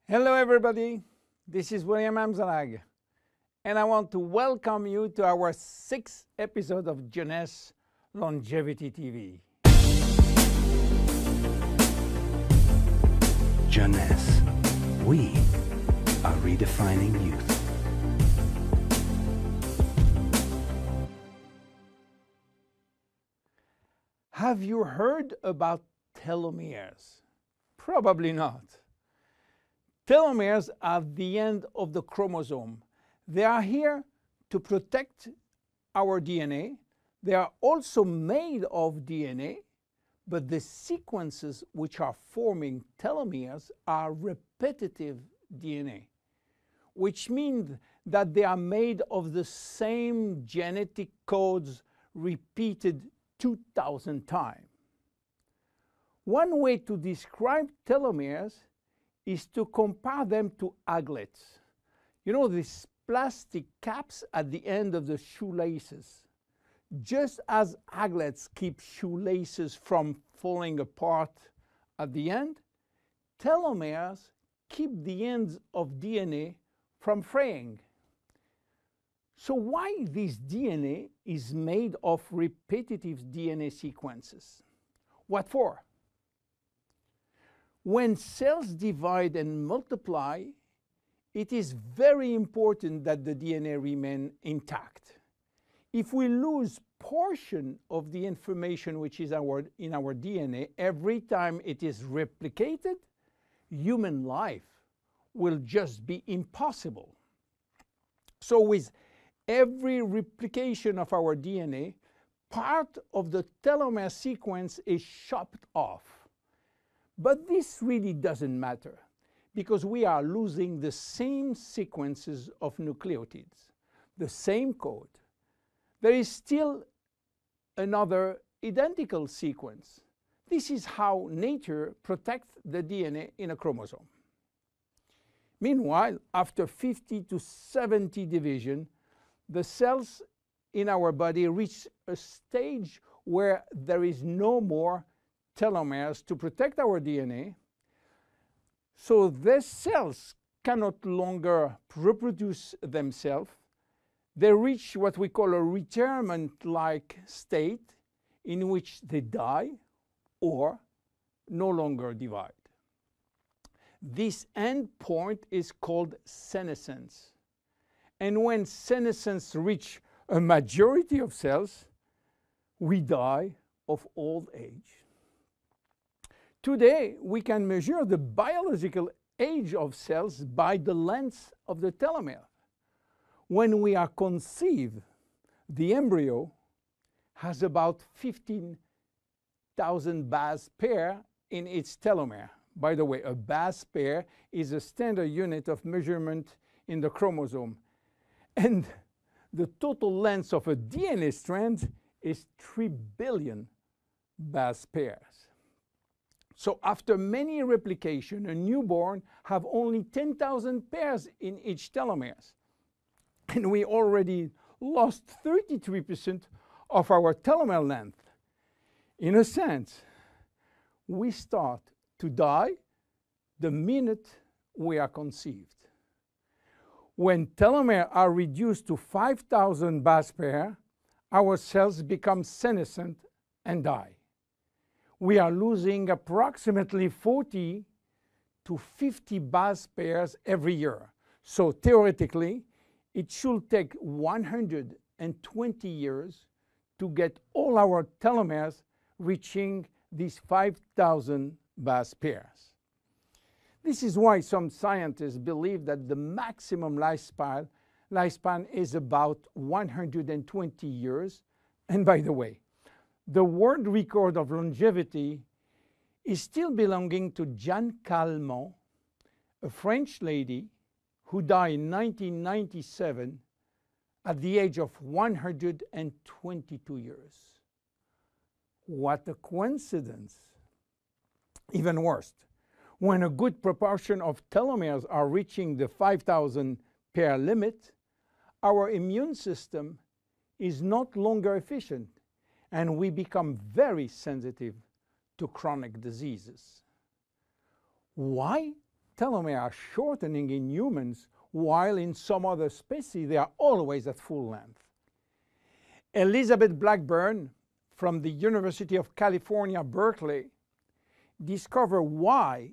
Hello everybody, this is William Amzalag, and I want to welcome you to our 6th episode of Jeunesse Longevity TV. Jeunesse, we are redefining youth. Have you heard about telomeres? Probably not. Telomeres are the end of the chromosome. They are here to protect our DNA. They are also made of DNA, but the sequences which are forming telomeres are repetitive DNA, which means that they are made of the same genetic codes repeated 2,000 times. One way to describe telomeres is to compare them to aglets. You know, these plastic caps at the end of the shoelaces. Just as aglets keep shoelaces from falling apart at the end, telomeres keep the ends of DNA from fraying. So why this DNA is made of repetitive DNA sequences? What for? When cells divide and multiply, it is very important that the DNA remain intact. If we lose portion of the information which is in our DNA every time it is replicated, human life will just be impossible. So with every replication of our DNA, part of the telomere sequence is chopped off. But this really doesn't matter because we are losing the same sequences of nucleotides, the same code. There is still another identical sequence. This is how nature protects the DNA in a chromosome. Meanwhile, after 50 to 70 division, the cells in our body reach a stage where there is no more telomeres to protect our DNA, so these cells cannot longer reproduce themselves. They reach what we call a retirement-like state in which they die or no longer divide. This end point is called senescence. And when senescence reaches a majority of cells, we die of old age. Today, we can measure the biological age of cells by the length of the telomere. When we are conceived, the embryo has about 15,000 base pair in its telomere. By the way, a base pair is a standard unit of measurement in the chromosome. And the total length of a DNA strand is 3 billion base pairs. So after many replications, a newborn have only 10,000 pairs in each telomere. And we already lost 33% of our telomere length. In a sense, we start to die the minute we are conceived. When telomeres are reduced to 5,000 base pairs, our cells become senescent and die. We are losing approximately 40 to 50 base pairs every year. So theoretically, it should take 120 years to get all our telomeres reaching these 5,000 base pairs. This is why some scientists believe that the maximum lifespan is about 120 years. And by the way, the world record of longevity is still belonging to Jeanne Calment, a French lady who died in 1997 at the age of 122 years. What a coincidence! Even worse, when a good proportion of telomeres are reaching the 5,000 pair limit, our immune system is not longer efficient, and we become very sensitive to chronic diseases. Why telomeres are shortening in humans, while in some other species they are always at full length. Elizabeth Blackburn from the University of California, Berkeley, discovered why,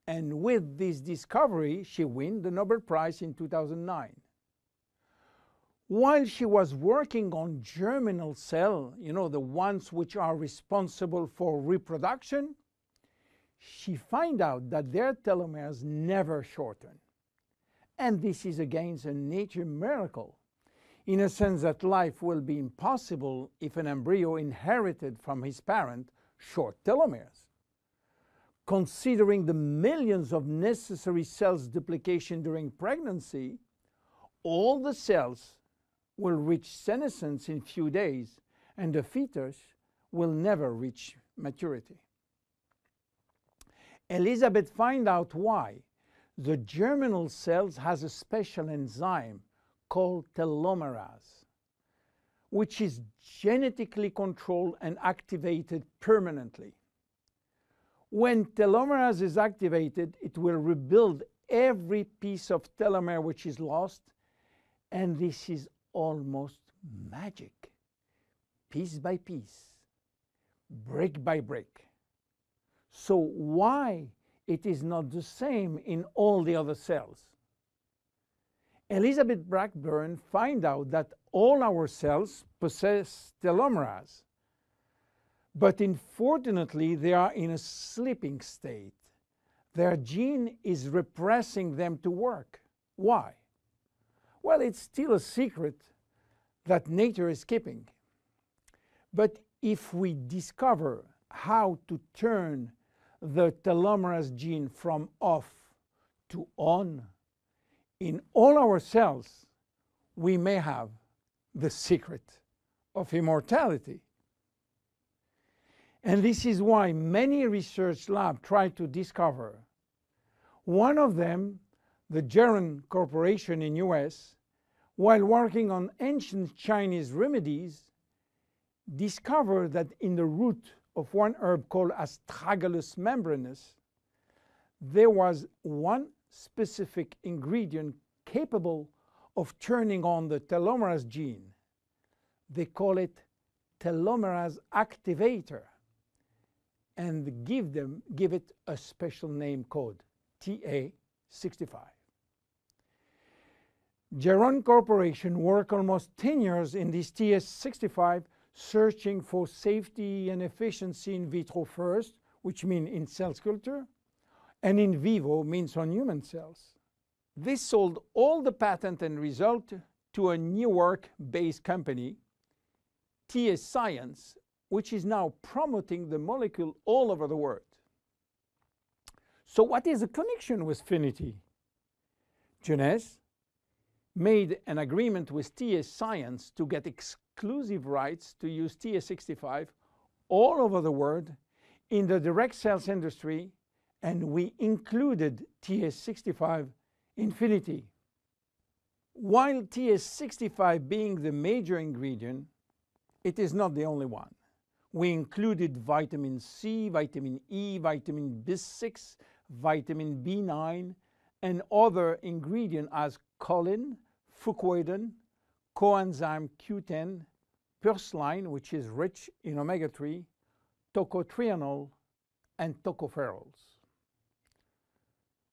and with this discovery, she won the Nobel Prize in 2009. While she was working on germinal cells, the ones which are responsible for reproduction, she found out that their telomeres never shorten. And this is against a nature miracle, in a sense that life will be impossible if an embryo inherited from his parent short telomeres. Considering the millions of necessary cells duplication during pregnancy, all the cells will reach senescence in few days, and the fetus will never reach maturity. Elizabeth found out why. The germinal cells has a special enzyme called telomerase, which is genetically controlled and activated permanently. When telomerase is activated, it will rebuild every piece of telomere which is lost, and this is almost magic. Piece by piece, brick by brick. So why it is not the same in all the other cells? Elizabeth Blackburn found out that all our cells possess telomerase, but unfortunately they are in a sleeping state. Their gene is repressing them to work. Why? Well, it's still a secret that nature is keeping. But if we discover how to turn the telomerase gene from off to on in all our cells, we may have the secret of immortality. And this is why many research labs try to discover. One of them, the Jeunesse Corporation in US, while working on ancient Chinese remedies, discovered that in the root of one herb called Astragalus membranus, there was one specific ingredient capable of turning on the telomerase gene. They call it telomerase activator, and give it a special name code, TA65. Jeunesse Corporation worked almost 10 years in this TA65, searching for safety and efficiency in vitro first, which means in cell culture, and in vivo means on human cells. They sold all the patent and result to a New York-based company, TA Science, which is now promoting the molecule all over the world. So what is the connection with Finiti? Jeunesse made an agreement with TA Science to get exclusive rights to use TA65 all over the world in the direct sales industry, and we included TA65 in Finiti. While TA65 being the major ingredient, it is not the only one. We included vitamin C, vitamin E, vitamin B6, vitamin B9, and other ingredients as choline, fucoidan, coenzyme Q10, purslane, which is rich in omega-3, tocotrienol, and tocopherols.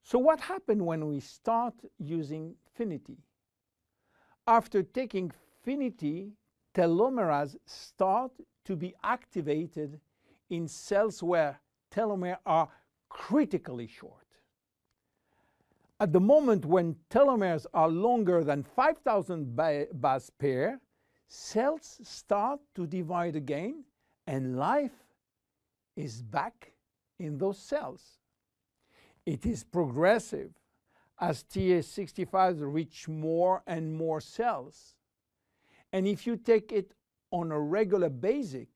So what happened when we start using Finiti? After taking Finiti, telomerase start to be activated in cells where telomeres are critically short. At the moment when telomeres are longer than 5,000 base pair, cells start to divide again, and life is back in those cells. It is progressive as TA65 reach more and more cells. And if you take it on a regular basis,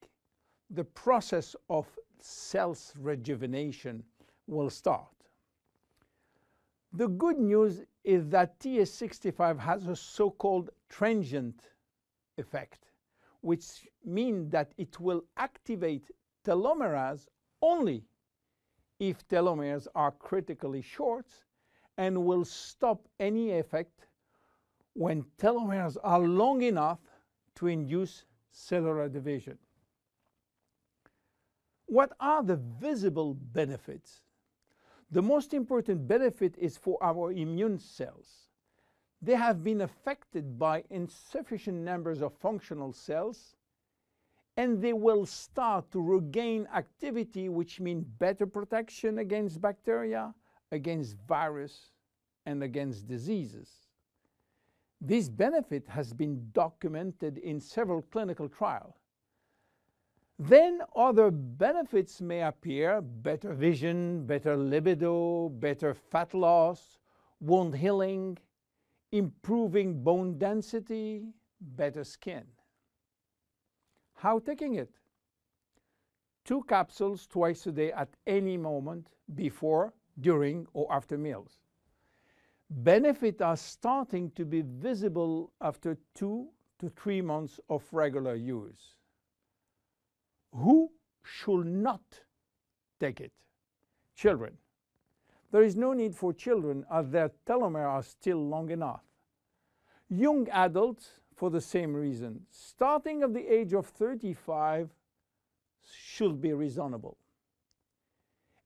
the process of cells rejuvenation will start. The good news is that TA65 has a so-called transient effect, which means that it will activate telomerase only if telomeres are critically short and will stop any effect when telomeres are long enough to induce cellular division. What are the visible benefits? The most important benefit is for our immune cells. They have been affected by insufficient numbers of functional cells, and they will start to regain activity, which means better protection against bacteria, against virus, and against diseases. This benefit has been documented in several clinical trials. Then other benefits may appear: better vision, better libido, better fat loss, wound healing, improving bone density, better skin. How taking it? 2 capsules twice a day at any moment before, during, or after meals. Benefits are starting to be visible after 2 to 3 months of regular use. Who should not take it? Children. There is no need for children as their telomeres are still long enough. Young adults, for the same reason, starting at the age of 35, should be reasonable.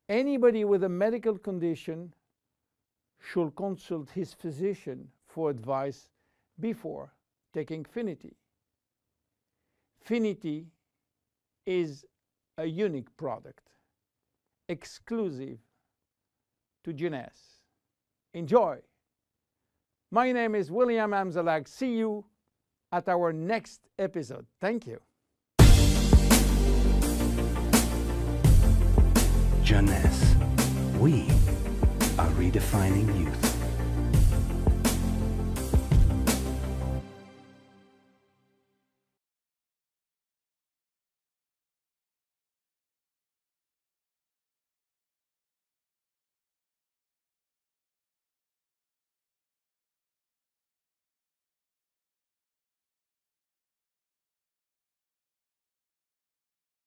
Anybody with a medical condition should consult his physician for advice before taking Finiti. Finiti is a unique product, exclusive to Jeunesse. Enjoy! My name is William Amzalag. See you at our next episode. Thank you. Jeunesse. We are redefining youth.